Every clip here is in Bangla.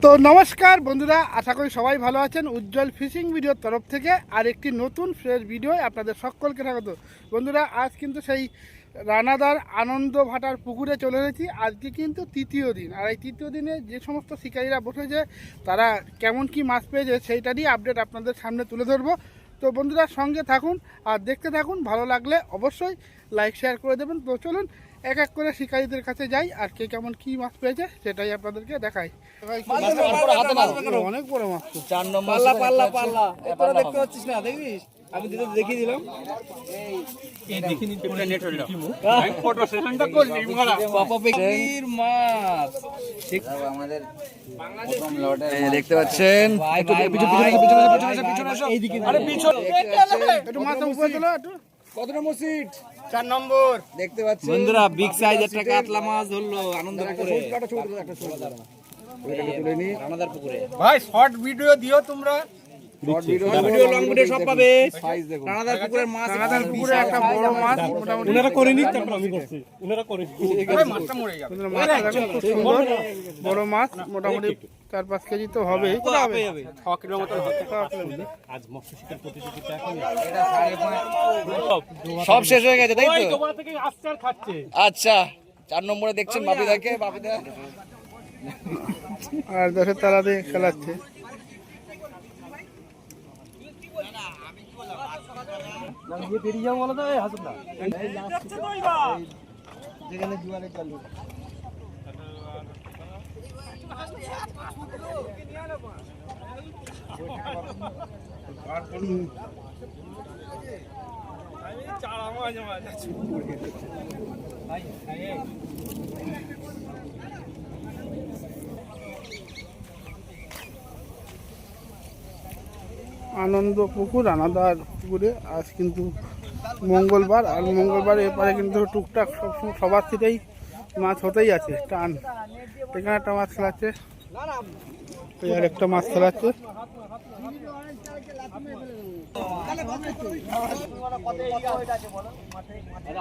তো নমস্কার বন্ধুরা, আশা করি সবাই ভালো আছেন। উজ্জ্বল ফিশিং ভিডিওর তরফ থেকে আর একটি নতুন ফ্রেশ ভিডিও আপনাদের সকলকে স্বাগত। বন্ধুরা, আজ কিন্তু সেই রানাদার আনন্দ ভাটার পুকুরে চলে এসেছি। আজকে কিন্তু তৃতীয় দিন, আর এই তৃতীয় দিনে যে সমস্ত শিকারীরা বসেছে তারা কেমন কি মাছ পেয়েছে সেইটারই আপডেট আপনাদের সামনে তুলে ধরবো। তো বন্ধুরা, সঙ্গে থাকুন আর দেখতে থাকুন। ভালো লাগলে অবশ্যই লাইক শেয়ার করে দেবেন। তো চলুন এক এক করে শিকারীদের কাছে যাই আর কে কেমন কি মাছ পেয়েছে সেটাই আপনাদেরকে দেখাই। অনেক বড় মাছ, 4 নম্বর পাল্লা পাল্লা তোরা দেখতে পাচ্ছিস না? দেখবিস আমি দিতে দেখিয়ে দিলাম। এই দেখিনি পুরো নেট হলো আমি ফটো সেশনটা করছি মারা পাপা পেকির মাছ। ঠিক আমাদের প্রথম লটে এই দেখতে পাচ্ছেন। পিছনে এইদিকে, আরে পিছনে একটু মাছ উপরে তোলো একটু। কত নম্বর সিট? 4 নম্বর দেখতে পাচ্ছেন বন্ধুরা, বিগ সাইজ একটা কাতলা মাছ ধরলো আনন্দ পুকুরে। ওইটাকে তুলে নি রানাদার পুকুরে। ভাই শর্ট ভিডিও দিও তোমরা, ভিডিও লং ভিডিও সব পাবে। রানাদার পুকুরের মাছ, রানাদার পুকুরে একটা বড় মাছ মোটামুটি ওনারা করে নি, তারপর আমি করছি। ওনারা করে মাছটা মরে যাবে। খুব সুন্দর বড় মাছ, মোটামুটি 4-5 কেজি তো হবে। কত হবে? 6 কিলো মতো হবে। আজ মৎস্য শিকার প্রতিযোগিতা এখন সব শেষ হয়ে গেছে তাই তো? তোমার থেকে আসছে আর খাচ্ছে। আচ্ছা 4 নম্বরে দেখছেন বাপিদাকে, বাপিদা আর 10-এর তালা দিয়ে খেলাচ্ছে। আনন্দ পুকুর, রানাদার পুকুরে আজ কিন্তু মঙ্গলবার, আর মঙ্গলবার এপারে কিন্তু টুকটাক সবসময় সবার সিটেই মাছ হতেই আছে টান। এখানে একটা মাছ খেলাচ্ছে, আর একটা মাছ খেলাচ্ছে।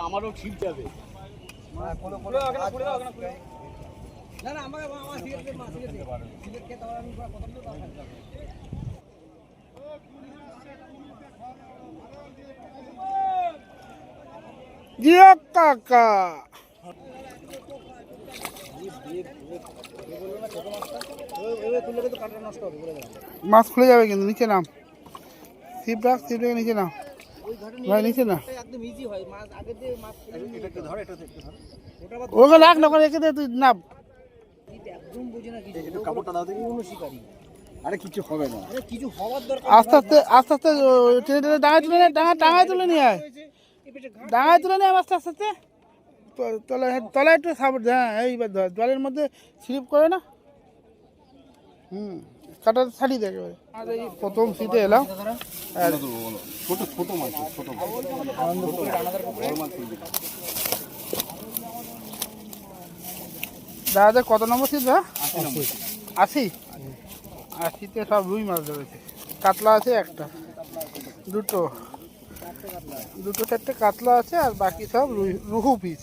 আমারও ঠিক যাবে। জিও কাকা, মাছ খুলে যাবে কিন্তু। নিচে নাম, ছিপ রাখ, ছিপ রেখে নিচে নাম ভাই, নিচে না ওকে রাখ না, রেখে দে তুই নাম। আরে কিছু হবে না, কিছু হওয়ার দরকার। আস্তে আস্তে আস্তে আস্তে টেনে টেনে ডাঙায় তুলে নিয়ে, ডাঙায় তুলে নিয়ে আয়, ডাঙায় তুলে নিয়ে আস্তে আস্তে আস্তে। তলায় একটু সাপোর্ট, হ্যাঁ এইবার ধর, জলের মধ্যে স্লিপ করে না। কাটা ছাড়িয়ে দেয় একেবারে। আর এই প্রথম সিটে এলাম, ছোট ছোট মাছ, ছোট দাদা কত নম্বর সিট? 80। 80তে সব রুই মাছ ধরেছে। কাতলা আছে একটা, দুটো 4টে কাতলা আছে, আর বাকি সব রুহু পিস।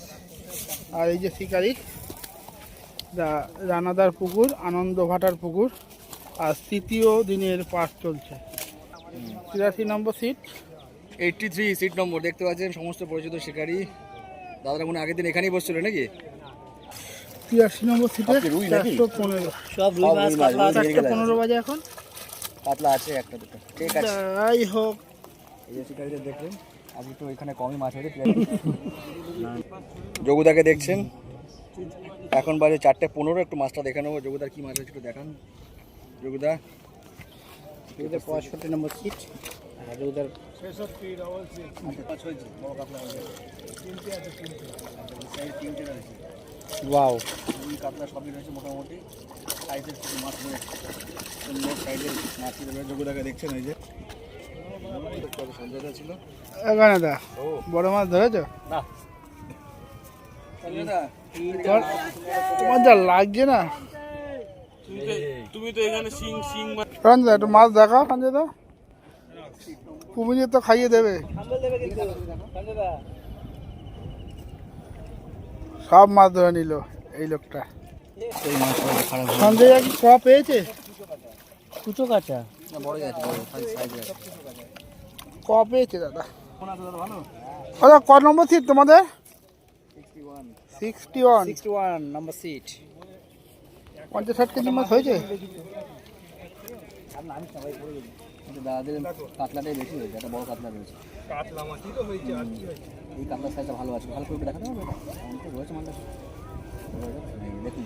আর এই যে শিকারি রানাদার পুকুর, আনন্দ ভাটার পুকুর, আর তৃতীয় দিনের পাস চলছে। 83 নম্বর সিট, 83 সিট নম্বর দেখতে পাচ্ছেন। সমস্ত পরিচিত শিকারী দাদারা মনে আগের দিন এখানেই বসছিল নাকি? 83 নম্বর সিটে 415 সব রুই মাছ, 415 বাজে এখন। কাতলা আছে একটা দুটো, ঠিক আছে। যাই হোক, এই যে শিকারীদের দেখলেন, আজকে তো এখানে কমই মাছ হয়েছে। যোগুদাকে দেখছেন, এখন বাজে 4:15। একটু মাছটা দেখে নেবো যোগুদার কি মাছ হয়েছে, একটু দেখান যোগুদা। 65 নম্বর সিট, আর ওদের ওয়াও কাতলা সবই রয়েছে মোটামুটি সাইজের মাছ রয়েছে। সুন্দর সাইজের মাছ যোগুদাকে দেখছেন। এই যে সঞ্জয়দা ছিল এখানে, দা বড় মাছ ধরেছো? তোমার যা লাগছে না, তুমি তো এখানে সিং সিং সঞ্জয় একটু মাছ দেখাও। সঞ্জয় দা কুমির তো খাইয়ে দেবে, সব মাছ ধরে নিল এই লোকটা। এই মাছটা খারাপ সঞ্জয় কি ক পেয়েছে? কুচো কাঁচা না, বড়ই আছে, বড় সাইজ আছে। ক পেয়েছে দাদা। কোন আছে দাদা ভালো? দাদা ক নম্বর সিট তোমাদের? 61 61 নাম্বার সিট 50-60 কেজি মাছ হয়েছে। কিন্তু দাদাদের কাতলাটাই বেশি হয়েছে, একটা বড় কাতলা রয়েছে। কাতলা মাছই তো হয়েছে, আর কি হয়েছে? এই কাতলার সাইজটা ভালো আছে, ভালো করে দেখাতে হবে। অনেক রয়েছে মাছটা, দেখুন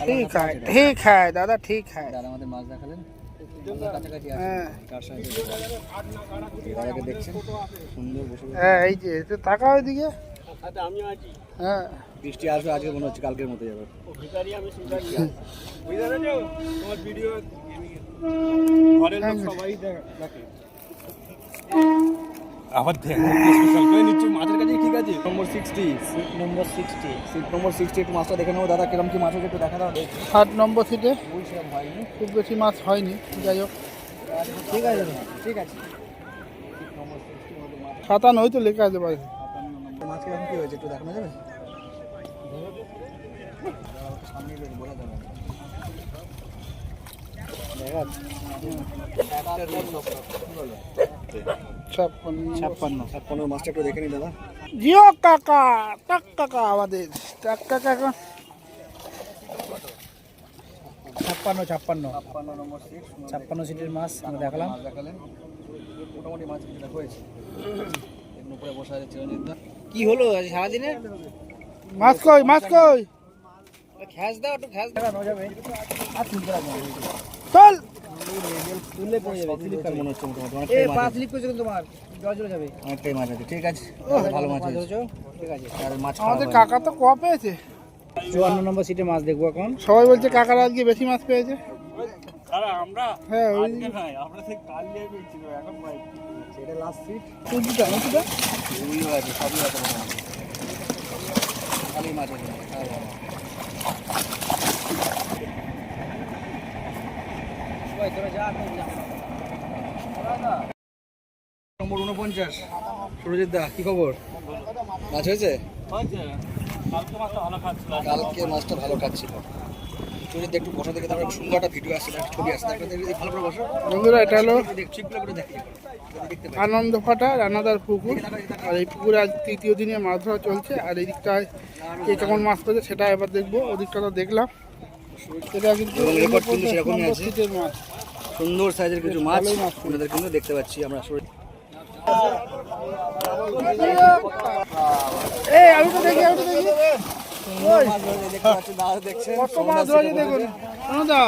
ঠিক है ठीक है दादा ठीक है। দাদা আমাদের মাছ দেখালেন, কাছাকাছি আছে। হ্যাঁ কার সাইজে দাদাকে দেখছেন সুন্দর বসে বসে। হ্যাঁ এই যে একটু তাকাও এদিকে। হ্যাঁ বৃষ্টি আসবে আজকে, মনে হচ্ছে কালকের মতো যাবে। আবার স্পেশাল করে নিচ্ছে মাছের কাছে, ঠিক আছে। নম্বর 60, নম্বর 60 সিট নম্বর 60, একটু মাছটা দেখে নেবো দাদা, কিরম কি মাছ হচ্ছে একটু দেখা দাও। 60 নম্বর সিটে ওই সেরকম হয়নি, খুব বেশি মাছ হয়নি, যাই হোক ঠিক আছে দাদা, ঠিক আছে। 57 তো লেখা আছে পারে। মাছ কিরকম কি হয়েছে একটু দেখানো যাবে? সামনে বোঝা যাবে না। দেখা যাচ্ছে? 56 মাছটা একটু দেখে নি দাদা। জিও কাকা টাক কাকা আমাদের টাক কাকা এখন 56 নম্বর সিট, 56 সিটের মাছ আমরা দেখালাম। মাছ দেখালেন, মোটামুটি মাছ কিছুটা হয়েছে। এর উপরে বসে আছে চিরঞ্জিত দা। কি হলো আজ সারাদিনে? মাছ কই মাছ কই খ্যাস দাও, একটু খ্যাস দেখানো যাবে। আর তুলতে রাখবো, চল তুললে পড়ে যাবে। স্লিপার মনে হচ্ছে মোটামুটি এ অনেকটাই মাছ পা আছে। স্লিপ করছে কিন্তু তোমার, জল চলে যাবে। অনেকটাই মাছ আছে, ঠিক আছে। ভালো মাছ হয়েছে, ধরেছো? ঠিক আছে। আর মাছ খাওয়া আমাদের হয়নি। কাকা তো ক পেয়েছে। 54 নম্বর সিটে মাছ দেখবো এখন। সবাই বলছে কাকার আজকে বেশি মাছ পেয়েছে। আরে আমরা হ্যাঁ ওই আজকে নাই, আমরা সেই কাল নিয়ে পেয়েছিল, এখন ভাই এটা লাস্ট সিট। কুচিটা কুচিটা রুইও আছে, সবই আছে মোটামুটি। খালি মাছ আছে, খাওয়া হবে। ওই তোরা যা, আমি যা। নম্বর 49, সুরজিৎ দা কি খবর? মাছ হয়েছে? হয়েছে। কালকে মাছটা ভালো খাচ্ছিল। কালকে মাছটা ভালো খাচ্ছিল। সুরজিৎ দা একটু বসা দেখে, তারপর সুন্দর একটা ভিডিও আসছে, একটা ছবি আসছে, একটা দেখে ভালো করে বসো। বন্ধুরা এটা হলো ঠিকগুলো করে দেখি, দেখতে পাই। আনন্দ ফাটা রানাদার পুকুর। আর এই পুকুরে আজ তৃতীয় দিনে মাছ ধরা চলছে। আর এই দিকটায় কে কেমন মাছ পেয়েছে সেটা এবার দেখবো। ওদিকটা তো দেখলাম, এটা কিন্তু এবং রেকর্ড কিন্তু সেরকমই নম্বর আছে। সিটের মাছ। সুন্দর সাইজের কিছু মাছ ভালোই মাছ। আপনাদের কিন্তু দেখতে পাচ্ছি আমরা। এই আমি তো দেখি ওই দেখতে পাচ্ছি, দাদা দেখছেন কত মাছ ধরেছে দেখুন। দাদা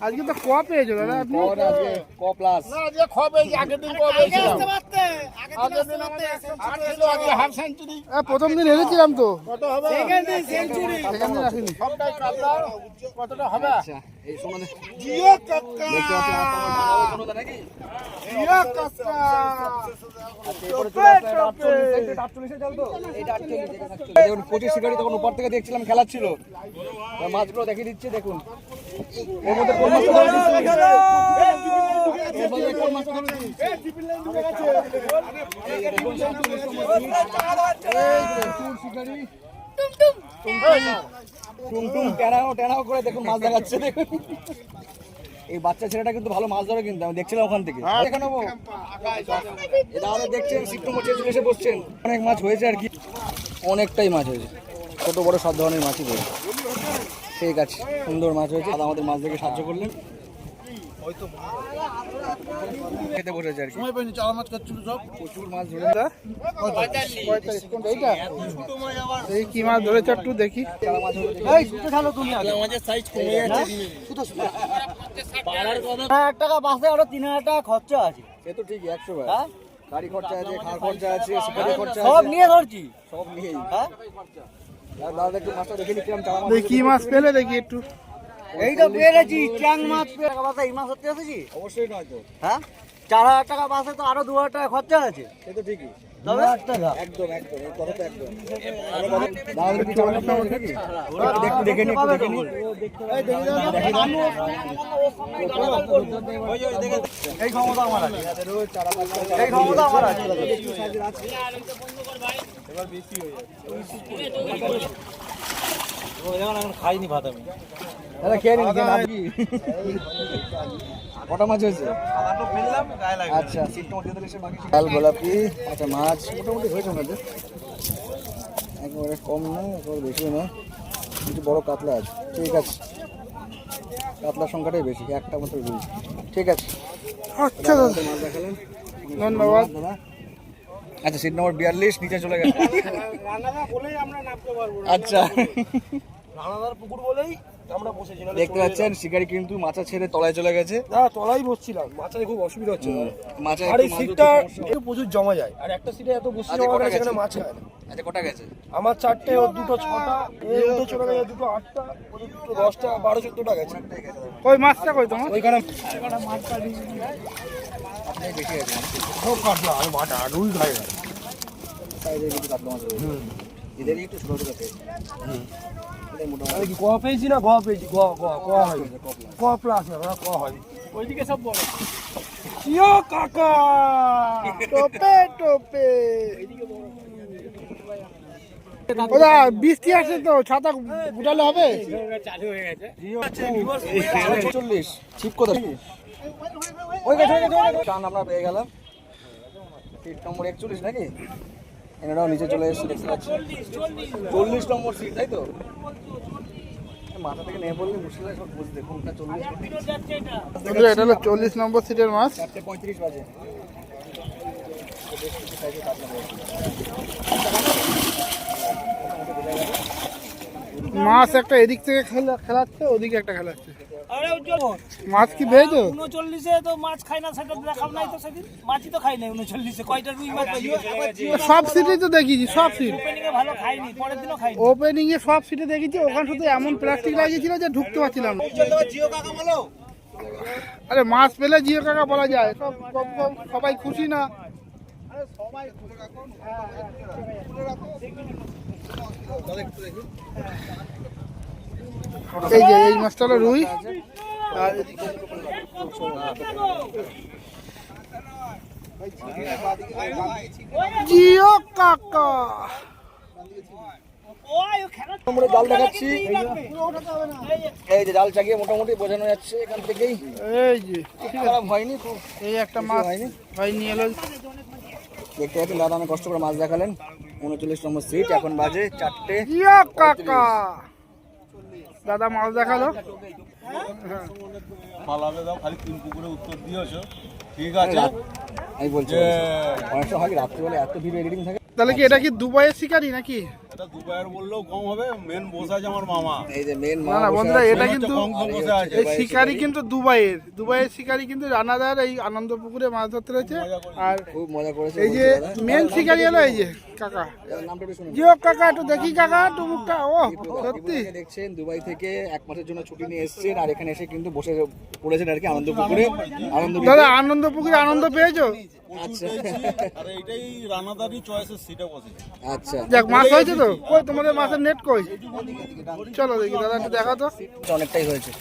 আজকে তো ক পেয়েছো দাদা আপনি? ক প্লাস প্রথম দিন এসেছিলাম তো, সেকেন্ড দিন আসিনি। আচ্ছা, এই সোনা দেখতে পাচ্ছি সোনাদা নাকি? দেখুন 25 শিকারি তখন উপর থেকে দেখছিলাম খেলাচ্ছিল, মাছগুলো দেখিয়ে দিচ্ছে দেখুন। এর মধ্যে কোন মাছটা ধরে দিচ্ছি? এর মধ্যে কোন মাছটা ধরে দিচ্ছি? এই দেখুন, শিকারি টুমটুম টেনাও করে দেখুন মাছ দেখাচ্ছে দেখুন। এই বাচ্চা ছেলেটা কিন্তু ভালো মাছ ধরে, কিন্তু আমি দেখছিলাম ওখান থেকে। দেখে নেবো, এই দাদা দেখছেন সিট্টু মোচে এসে বসছেন। অনেক মাছ হয়েছে আর কি, অনেকটাই মাছ হয়েছে, ছোট বড় সব ধরনের মাছই হয়েছে। ঠিক আছে, সুন্দর মাছ হয়েছে, দাদা আমাদের মাছ দেখে সাহায্য করলেন। খেতে বসেছে আর কি, প্রচুর মাছ ধরে। 45 কোনটা এইটা? এই কি মাছ ধরেছে একটু দেখি। আমাদের সাইজ কমে যাচ্ছে। 1 টাকা বাসে আরো 3000 টাকা খরচা আছে। সে তো ঠিকই 100 বার। গাড়ি খরচা আছে, খাওয়ার খরচা আছে, শিকারি খরচা সব আছে, নিয়ে ধরছি। সব নিয়েই। হ্যাঁ দাদা একটু মাছটা দেখে নিচ্ছিলাম, চারা মাছ। দেখি কি মাছ পেলে দেখি একটু। এইটা পেরেছি, ট্যাং মাছ পেয়ে টাকা বাসে এই মাছ ধরতে এসেছি। অবশ্যই নয় তো, হ্যাঁ 4000 টাকা বাসে তো আরো 2000 টাকা খরচা আছে। সে তো ঠিকই, তবে 8 টাকা একদম একদম, এই কথা তো একদম। দাদা কি চারা মাছ খাওয়া নাকি? একটু দেখে নি, একটু দেখে নি। এই ক্ষমতা আমার আছে, রোজ চারা মাছ খাওয়া, এই ক্ষমতা আমার আছে। কিছু সাইজের আছে। এখন খাইনি ভাত আমি। দাদা খেয়ে নিন, খেয়ে নাম কি? কটা মাছ হয়েছে? আচ্ছা, সিট টমেটো দিয়ে দিলে সে বাকি লাল গোলাপি, আচ্ছা মাছ মোটামুটি হয়েছে ওনাদের, একেবারে কম না একেবারে বেশি না, কিছু বড় কাতলা আছে। ঠিক আছে, কাতলার সংখ্যাটাই বেশি, একটা মতো রুই। ঠিক আছে, আচ্ছা দাদা, মাছ দেখালেন, ধন্যবাদ দাদা। আচ্ছা, সিট নম্বর 42 নিচে চলে গেছে। আচ্ছা, রানাদার পুকুর বলেই আমরা বসেছিলাম। দেখতে পাচ্ছেন শিকারি কিন্তু মাছা ছেড়ে তলায় চলে গেছে। না, তলাই বসছিলাম, মাথায় খুব অসুবিধা হচ্ছে। মাছা আর এই একটু সিটটা একটু প্রচুর জমা যায়, আর একটা সিটে এত বসে আচ্ছা, জমা কটা গেলে সেখানে গেছে? মাছ হয় না। আচ্ছা, কটা গেছে? আমার 4টে, ওর 2টো 6টা, এই উঠে চলে গেছে 2টো 8টা, ওদের 2টো 10টা, 12 14টা গেছে। ওই মাছটা কই তোমার? ওইখানে আপনার বেশি আছে সব কাটলো, আমি মাছ আড়ুই খাই না। সাইজে কিছু কাতলা মাছ রয়েছে, এদেরই একটু ছোট ছোট পেয়েছে। এদের মোটামুটি আমি কি গোয়া পেয়েছি না গোয়া পেয়েছি? গোয়া হয়নি, গোয়া প্লাস না, গোয়া হয়নি। ওইদিকে সব বড় ইয়ো কাকা, টোপে টোপে। ওদা বৃষ্টি আসছে তো, ছাতা গুটালে হবে? 40 ছিপ কোথায়? ওই গেছে, ওই গেছে, ওই গেছে। টান আমরা পেয়ে গেলাম, সিট নম্বর 41 নাকি? এনারাও নিচে চলে এসেছে, দেখতে পাচ্ছি 40 নম্বর সিট, তাই তো? মাথা থেকে নেমে পড়লে মুশকিল হয় সব বুঝতে, কোনটা 40 বন্ধুরা, এটা হলো 40 নম্বর সিটের মাছ। 4:35 বাজে। মাছ একটা এদিক থেকে খেলাচ্ছে, ওদিকে একটা খেলাচ্ছে। মাছ কি পেয়েছো? 39-এ তো মাছ খাই না, সেটা দেখাব নাই তো সেদিন। মাছই তো খাই নাই 39-এ, কয়টা রুই মাছ পাইছো? সব সিটেই তো দেখিয়েছি, সব সিট। ওপেনিংয়ে ভালো খাইনি, পরের দিনও খাইনি। ওপেনিং এ সব সিটে দেখেছি, ওখানে শুধু এমন প্লাস্টিক লাগিয়েছিল যে ঢুকতে পারছিলাম না। আরে মাছ পেলে জিও কাকা বলা যায়, সবাই খুশি না? এই যে এই মাছটা হলো রুই, আর জিও কাকা। ওই ও খেলা আমরা জাল দেখাচ্ছি, এই যে জাল চাগিয়ে মোটামুটি বোঝানো যাচ্ছে এখান থেকেই। এই যে খারাপ হয়নি খুব, এই একটা মাছ ভাই নিয়ে এলো। দেখতে পাচ্ছেন দাদা অনেক কষ্ট করে মাছ দেখালেন। 39 নম্বর সিট, এখন বাজে 4টে। জিও কাকা, দাদা মাছ দেখালো। পালাবে দাও, খালি 3 পুকুরে উত্তর দিয়েছো, ঠিক আছে? আমি বলছি অনেক সময় হয় কি রাত্রিবেলা এত ভিডিও এডিটিং থাকে। তাহলে কি এটা কি দুবাইয়ের শিকারি নাকি? এটা দুবাইয়ের বললেও কম হবে, মেন বসে আছে আমার মামা। এই যে মেন না না বন্ধুরা, এটা কিন্তু বসে আছে। এই শিকারি কিন্তু দুবাইয়ের শিকারি কিন্তু রানাদার এই আনন্দ পুকুরে মাছ ধরতে রয়েছে। আর খুব মজা করেছে। এই যে মেন শিকারি হলো এই যে কাকা, নামটা একটু শুনুন। জিও কাকা, একটু দেখি কাকা, একটু মুখটা। ও সত্যি দেখছেন দুবাই থেকে 1 মাসের জন্য ছুটি নিয়ে এসেছেন, আর এখানে এসে কিন্তু বসে পড়েছেন আর কি আনন্দ পুকুরে। আনন্দ দাদা, আনন্দ পুকুরে আনন্দ পেয়েছো? আচ্ছা আর এইটাই রানাদারি চয়েসের সিটে বসেছে। আচ্ছা, দেখ মাছ হয়েছে তো, কই তোমাদের মাছের নেট কই? চলো দেখি দাদা, একটু দেখা তো। অনেকটাই হয়েছে,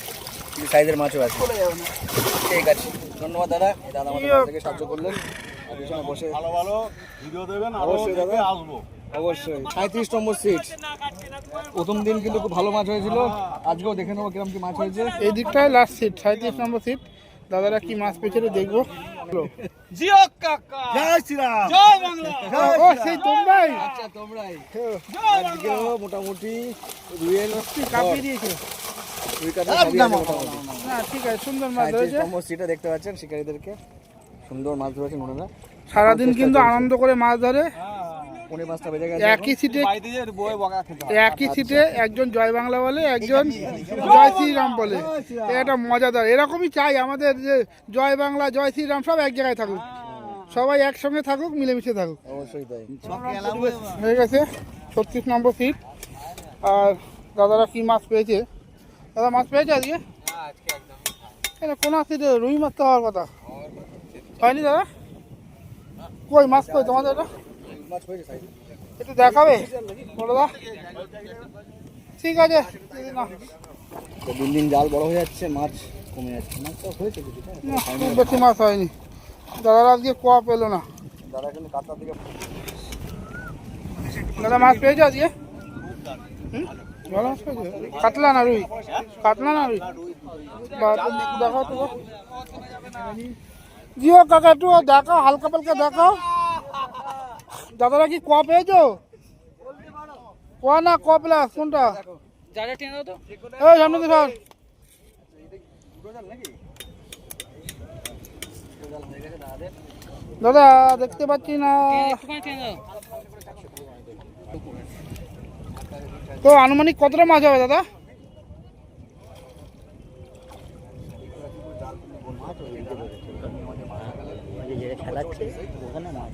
সাইজের মাছও আছে। ঠিক আছে, ধন্যবাদ দাদা। দাদা আমাদের মাছ থেকে সাহায্য করলেন, আর পিছনে বসে ভালো ভালো ভিডিও দেবেন, আরো অবশ্যই দাদা। দেখে আসবো। অবশ্যই 37 নম্বর সিট। প্রথম দিন কিন্তু খুব ভালো মাছ হয়েছিল, আজকেও দেখে নেবো কিরকম কি মাছ হয়েছে। এই দিকটায় লাস্ট সিট, 37 নম্বর সিট। দাদারা কি মাছ পেয়েছে দেখবো। জিও কাকা, জয় শ্রীরাম। জয় বাংলা। ও সেই তোমরাই আচ্ছা, তোমরাই আজকেও মোটামুটি রুইয়ের কাঁপিয়ে দিয়েছো। রুই কাতলা সবই আছে মোটামুটি। না ঠিক আছে, সুন্দর মাছ 37 ধরেছে। নম্বর সিটে দেখতে পাচ্ছেন শিকারীদেরকে, সুন্দর মাছ ধরেছেন ওনারা। সারাদিন কিন্তু আনন্দ করে মাছ ধরে। 5:45 বেজে গেছে। একই সিটে একজন জয় বাংলা বলে, একজন জয় শ্রীরাম বলে। এটা মজাদার, এরকমই চাই আমাদের, যে জয় বাংলা জয় শ্রীরাম সব এক জায়গায় থাকুক, সবাই একসঙ্গে থাকুক, মিলেমিশে থাকুক। অবশ্যই তাই। হয়ে গেছে 36 নম্বর সিট। আর দাদারা কি মাছ পেয়েছে? দাদা মাছ পেয়েছে আজকে? এটা কোন সিটে রুই মাছ তো হওয়ার কথা হয়নি দাদা? কই মাছ কই তোমাদের? এটা মাছ হয়েছে সাইজে। একটু দেখাবে বলো দা? ঠিক আছে না, তো দিন দিন জাল বড় হয়ে যাচ্ছে, মাছ কমে যাচ্ছে। মাছ তো হয়েছে কিছুটা, না, খুব বেশি মাছ হয়নি। দাদারা আজকে কোয়া পেলো না। দাদা কিন্তু কাতলার দিকে দাদা মাছ পেয়েছে আজকে? ভালো মাছ পেয়েছে? কাতলা না রুই? কাতলা না রুই? বা দেখাও তো জিও কাকা, একটু দেখাও, হালকা পালকা দেখাও। দাদারা কি কোয়া পেয়েছো? কোয়া না ক প্লাস কোনটা? এই সামনে তো সর। দাদা দেখতে পাচ্ছি না তো। আনুমানিক কতটা মাছ হবে দাদা?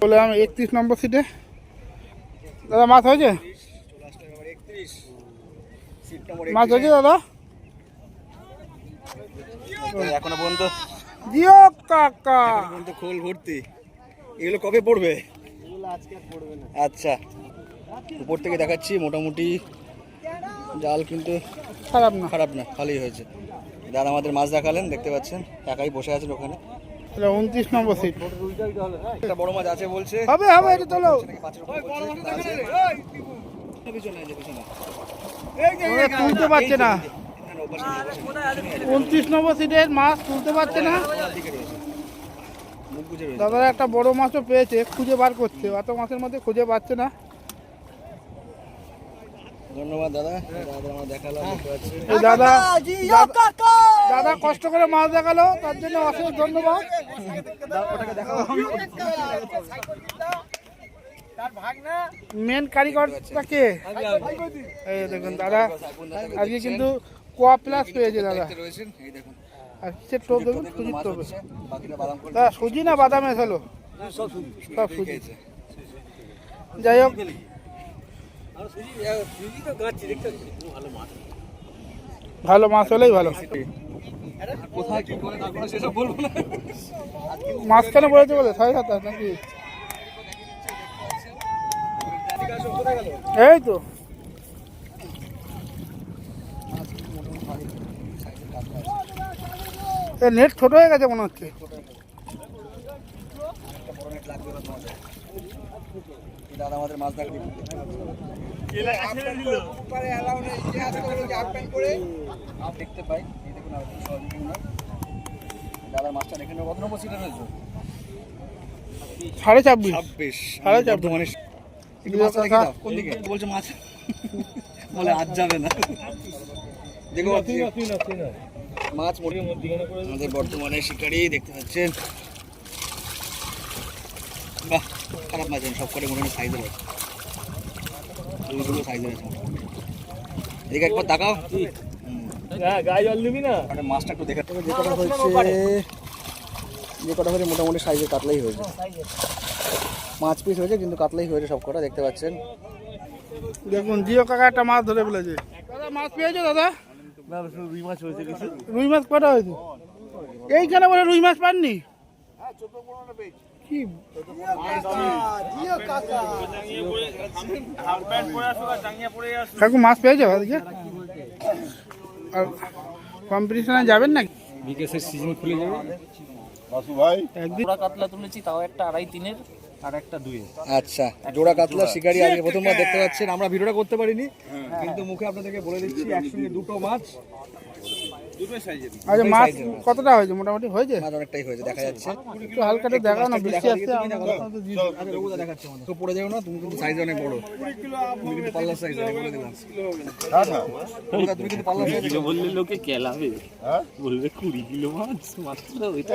বলে আমি 31 নম্বর সিটে। দাদা মাছ হয়েছে? মাছ হয়েছে দাদা? এখনো পর্যন্ত জিও কাকা খোল ভর্তি। এগুলো কবে পড়বে? আচ্ছা, উপর থেকে দেখাচ্ছি মোটামুটি জাল কিন্তু খারাপ না, ভালোই হয়েছে। দাদা আমাদের মাছ দেখালেন, দেখতে পাচ্ছেন একাই বসে আছেন ওখানে। 29 নম্বর সিট। একটা বড় মাছ আছে বলছে। হবে এটা তোলো। তুলতে পারছে না, 29 নম্বর সিটের মাছ তুলতে পারছে না। দাদারা একটা বড় মাছও পেয়েছে, খুঁজে বার করছে, অত মাছের মধ্যে খুঁজে পাচ্ছে না। ধন্যবাদ দাদা, আমরা দেখালাম। এই দাদা কষ্ট করে মাছ দেখালো, তার জন্য অশেষ ধন্যবাদ। মেন কারিগরটা কে? এই দেখুন দাদা আজকে কিন্তু কোয়া প্লাস পেয়েছে দাদা। আর কিসের টোপ দেখুন, সুজির টোপ। দাদা সুজি না বাদামে হলো? সব সুজি। যাই হোক, ভালো মাছ হলেই ভালো। মাঝখানে পড়েছে বলে 7.5 নাকি? এই তো নেট ছোট হয়ে গেছে মনে হচ্ছে। দাদা আমাদের মাছ দেখতে পাই। দাদার মাছটা দেখে কত নম্বর সিটে রয়েছে? 26.5। 26 কোন দিকে বলছে মাছ? বলে আজ যাবে না। দেখো মাছ আমাদের বর্তমানে শিকারি দেখতে পাচ্ছেন। বাহ, খারাপ মাছ সব করে মোটামুটি সাইজের আছে, সাইজের আছে। এদিকে একবার তাকাও, গায়ে জল দিবি না? মাছটা একটু দেখাতে হবে। যে কটা হয়েছে মোটামুটি সাইজের কাতলাই হয়েছে। 5 পিস হয়েছে কিন্তু কাতলাই হয়েছে সব কটা, দেখতে পাচ্ছেন। দেখুন জিও কাকা একটা মাছ ধরে ফেলেছে। দাদা মাছ পেয়েছো দাদা? রুই মাছ হয়েছে কিছু। রুই মাছ কটা হয়েছে? এইখানে বলে রুই মাছ পাননি? কি কাকু মাছ পেয়েছো আজকে? আর কম্পিটিশনে যাবেন নাকি? বিকেশের সিজন খুলে যাবে। একদিন কাতলা তুলেছি, তাও একটা 2.5-3 আর একটা 2 আচ্ছা, জোড়া কাতলা শিকারি আজকে প্রথমবার দেখতে পাচ্ছেন। আমরা ভিডিওটা করতে পারিনি, কিন্তু মুখে আপনাদেরকে বলে দিচ্ছি একসঙ্গে দুটো মাছ। আচ্ছা মাছ কতটা হয়েছে? মোটামুটি হয়েছে, মাছ অনেকটাই হয়েছে দেখা যাচ্ছে। একটু হালকাটা দেখাও না, বৃষ্টি আসছে। তো পড়ে যাও না, তুমি কিন্তু সাইজ অনেক বড়, তুমি কিন্তু পাল্লার সাইজ বলে দিলাম। তুমি কিন্তু পাল্লার সাইজ বললে লোকে কেলাবে, বলবে 20 কিলো মাছ মাত্র। ওইটা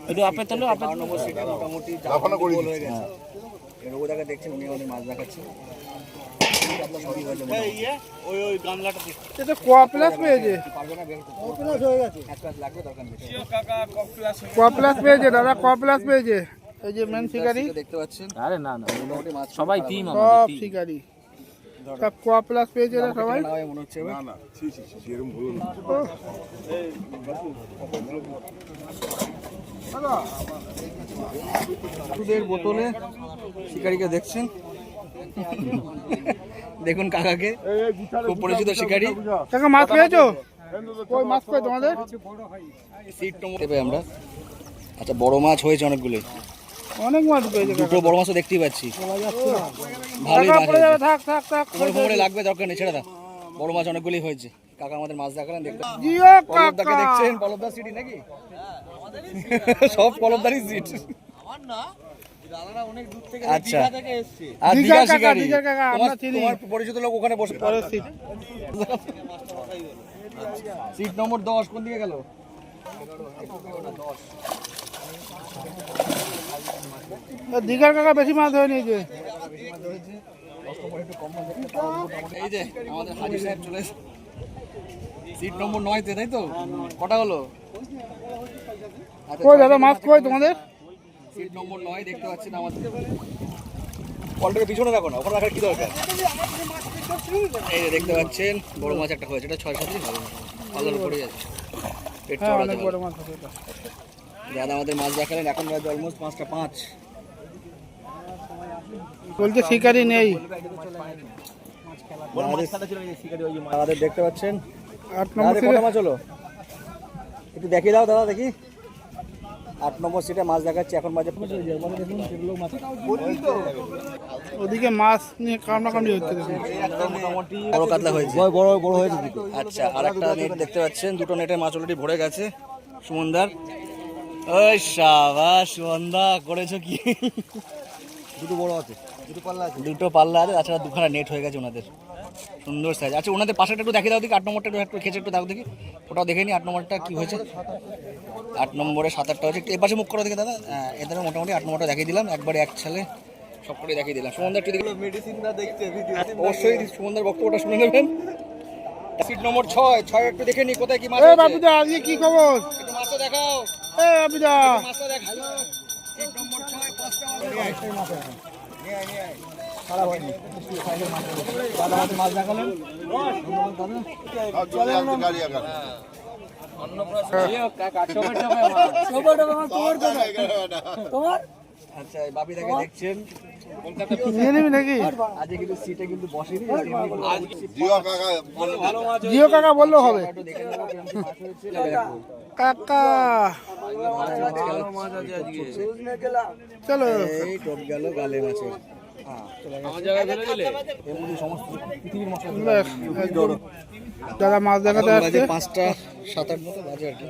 একটু আপে তোলো, আপে নম্বর সিটে মোটামুটি জাফানা করে হয়ে গেছে। রঘুদাকে দেখছেন, উনি আমাদের মাছ দেখাচ্ছে। এটা কোয়া প্লাস পেয়েছে, কোয়া প্লাস পেয়েছে দাদা, কোয়া প্লাস পেয়েছে। এই যে মেন শিকারি দেখতে পাচ্ছেন। আরে না না, সবাই টিম সব শিকারি, সব কোয়া প্লাস পেয়েছে এরা সবাই। মনে হচ্ছে বোতলে শিকারিকে দেখছেন। দেখুন কাকাকে, খুব পরিচিত শিকারি। কাকা মাছ পেয়েছো? কই মাছ কই তোমাদের? আমরা। আচ্ছা, বড় মাছ হয়েছে অনেকগুলোই। অনেক মাছ পেয়েছে দুটো বড় মাছও দেখতেই পাচ্ছি। ভালোই কাকা মাছ পড়ে যাবে, হয়েছে। থাক থাক থাক। কোমরে লাগবে, দরকার নেই, ছেড়ে দাও। বড় মাছ অনেকগুলি হয়েছে। কাকা আমাদের মাছ দেখালেন, দেখতে জিও পলবদাকে কাকা। দেখছেন, পলবদার সিটি নাকি? সব পলবদারই সিট। আচ্ছা, আর দীঘা দীঘা কাকা, শিকারি। দীঘা কাকা, আমরা চিনি। তোমার পরিচিত লোক ওখানে বসে। পরের সিট। সিট নম্বর 10 কোন দিকে গেল? দীঘার কাকা বেশি মাছ ধরে নিয়েছে। এই যে আমাদের হাজি সাহেব চলে এসেছে। সিট নম্বর 9 তে, তাই তো? কটা হলো? আচ্ছা, কই দাদা মাছ কই তোমাদের? সিট নম্বর 9 দেখতে পাচ্ছেন আমাদের। কলটাকে পিছনে রাখো না, ওখানে রাখার কি দরকার? এই যে দেখতে পাচ্ছেন বড় মাছ একটা হয়েছে, এটা 6-7 হবে। পাল্লার উপরে যাচ্ছে, পেট হ্যাঁ চড়া অনেক যাবে। বড় মাছ আছে এটা। দাদা আমাদের মাছ দেখালেন, এখন বাজে অলমোস্ট 5টা 5। বলছে শিকারি নেই। আমাদের দেখতে পাচ্ছেন 8 নম্বর দাদা, সিটে কটা মাছ হলো একটু দেখিয়ে দাও দাদা, দেখি। 8 নম্বর সিটে মাছ দেখাচ্ছি, এখন বাজে ওদিকে মাছ নিয়ে কামড়াকামড়ি হচ্ছে দেখুন। মোটামুটি বড় কাতলা হয়েছে, বড় হয়েছে দুটো। আচ্ছা, আর একটা নেট দেখতে পাচ্ছেন, দুটো নেটে মাছ অলরেডি ভরে গেছে। সুমনদার, ওই সাবাস সুমনদা, করেছো কি? দুটো বড় আছে, দুটো পাল্লা আছে, তাছাড়া দুখানা নেট হয়ে গেছে ওনাদের, সুন্দর সাইজ। আচ্ছা, ওনাদের পাশেটা একটু দেখে দাও দেখি, 8 নম্বরটা একটু খেঁচে একটু দাও দেখি, ওটাও দেখে নি 8 নম্বরটা কি হয়েছে। 8 নম্বরে 7-8টা হচ্ছে, একটু এপাশে মুখ করো দেখে দাদা। এদের মোটামুটি 8 নম্বরটা দেখিয়ে দিলাম, একবারে এক ছেলে সব করে দেখিয়ে দিলাম। সুমনদার একটু দেখলো, মেডিসিন না দেখতে অবশ্যই সুমনদার বক্তব্যটা শুনে নেবেন। সিট নম্বর 6 একটু দেখে নি কোথায় কি মাছ এ আছে। বাবুদা আজকে কি খবর? একটু মাছটা দেখাও, এ বাবুদা মাছটা দেখাও। সিট নম্বর 6 5টা মাছ আছে। দাদা আমাদের মাছ দেখালেন। আচ্ছা, এই বাপিদাকে দেখছেন, নিয়ে নিবি নাকি? আজকে কিন্তু সিটে কিন্তু বসেনি। জিও কাকা বললো হবে। একটু দেখে নেবো কিরকম কি মাছ হয়েছে। দেখো, কাকা চলো। এই টপ গেল গালে মাছের। এমনি সমস্ত পৃথিবীর মশলা দেখ, একদম দাদা মাছ দেখাতে আসছে। 5টা 7-8 মতো বাজে আর কি।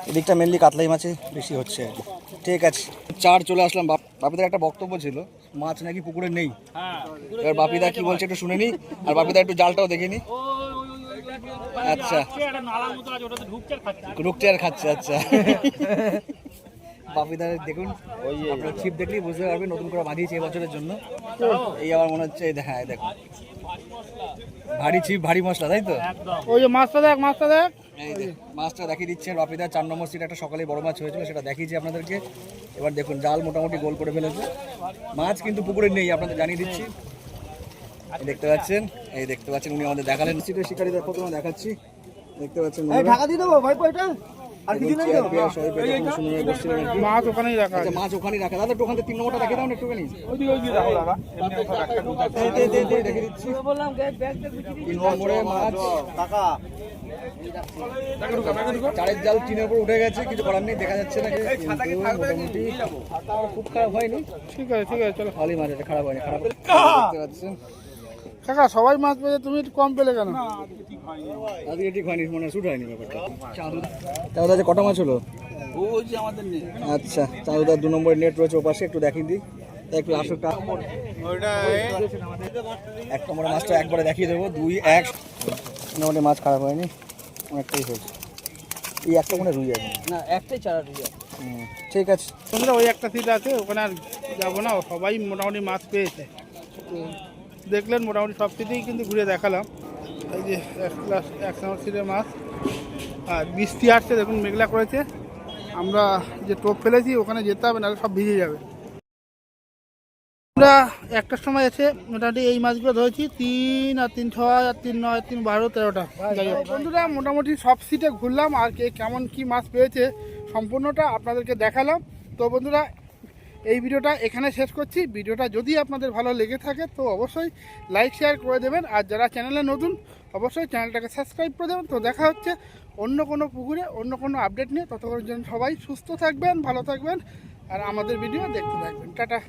এদিকটা মেনলি কাতলাই মাছে বেশি হচ্ছে আর কি। ঠিক আছে, 4 চলে আসলাম। বাপিদার একটা বক্তব্য ছিল, মাছ নাকি পুকুরে নেই। এবার বাপিদা কি বলছে একটু শুনে নি, আর বাপিদা একটু জালটাও দেখে নি। আচ্ছা, ঢুকছে আর খাচ্ছে। আচ্ছা, বাপিদার দেখুন, আপনার ছিপ দেখলেই বুঝতে পারবেন নতুন করে বাঁধিয়েছে এবছরের জন্য। এই আমার মনে হচ্ছে, হ্যাঁ দেখুন, ভারী ছিপ ভারী মশলা, তাই তো? ওই যে মাছটা দেখ, মাছটা দেখ। এই যে মাছটা দেখিয়ে দিচ্ছেন বাপিদা। 4 নম্বর সিট একটা সকালে বড় মাছ হয়েছিল, সেটা দেখিয়েছি আপনাদেরকে। এবার দেখুন জাল মোটামুটি গোল করে ফেলেছে। মাছ কিন্তু পুকুরে নেই, আপনাদের জানিয়ে দিচ্ছি। এই দেখতে পাচ্ছেন, এই দেখতে পাচ্ছেন, উনি আমাদের দেখালেন সিটের শিকারি। দেখো তোমার দেখাচ্ছি, দেখতে পাচ্ছেন ঢাকা দিয়ে দেবো ভাই পয়টা। আর কিছু নেই তো, মাছ ওখানেই রাখা আছে। মাছ ওখানেই রাখা। দাদা একটু ওখান থেকে 3 নম্বরটা দেখে দাও না একটুখানি। দেখে দিচ্ছি 3 নম্বরে মাছ। চারের জাল 3-এর উপর উঠে গেছে, কিছু করার নেই, দেখা যাচ্ছে না। মোটামুটি খুব খারাপ হয়নি, ঠিক আছে ঠিক আছে চলো। ভালোই মাছ আছে, খারাপ হয়নি। খারাপ দেখতে পাচ্ছেন কাকা সবাই মাছ পেয়েছে, তুমি একটু কম পেলে কেন? আজকে ঠিক হয়নি, মনে শুট হয়নি ব্যাপারটা। তাহলে আজ কটা মাছ হলো? আচ্ছা, তাহলে 2 নম্বরের নেট রয়েছে ওপাশে, একটু দেখিয়ে দিই। একটু আসো, 1 নম্বরের মাছটা একবারে দেখিয়ে দেবো। 2-1 মোটামুটি মাছ খারাপ হয়নি, অনেকটাই হয়েছে। এই একটা মনে রুই আছে না, একটাই চারা রুই আছে। ঠিক আছে, তোমরা ওই একটা সিট আছে, ওখানে আর যাবো না। সবাই মোটামুটি মাছ পেয়েছে, তো দেখলেন মোটামুটি সব সিটেই কিন্তু ঘুরে দেখালাম। এই যে 1 নম্বর সিটের মাছ। আর বৃষ্টি আসছে দেখুন, মেঘলা করেছে। আমরা যে টোপ ফেলেছি ওখানে যেতে হবে, নাহলে সব ভিজে যাবে। আমরা একটার সময় এসে মোটামুটি এই মাছগুলো ধরেছি, 3 আর 3 6 আর 3 9 আর 3 12 13টা। যাই হোক বন্ধুরা, মোটামুটি সব সিটে ঘুরলাম, আর কে কেমন কি মাছ পেয়েছে সম্পূর্ণটা আপনাদেরকে দেখালাম। তো বন্ধুরা, এই ভিডিওটা এখানে শেষ করছি। ভিডিওটা যদি আপনাদের ভালো লেগে থাকে তো অবশ্যই লাইক শেয়ার করে দেবেন, আর যারা চ্যানেলে নতুন অবশ্যই চ্যানেলটাকে সাবস্ক্রাইব করে দেবেন। তো দেখা হচ্ছে অন্য কোনো পুকুরে অন্য কোনো আপডেট নিয়ে। ততক্ষণ জন্য সবাই সুস্থ থাকবেন, ভালো থাকবেন। আর আমাদের ভিডিও দেখতে থাকবেন। টাটা।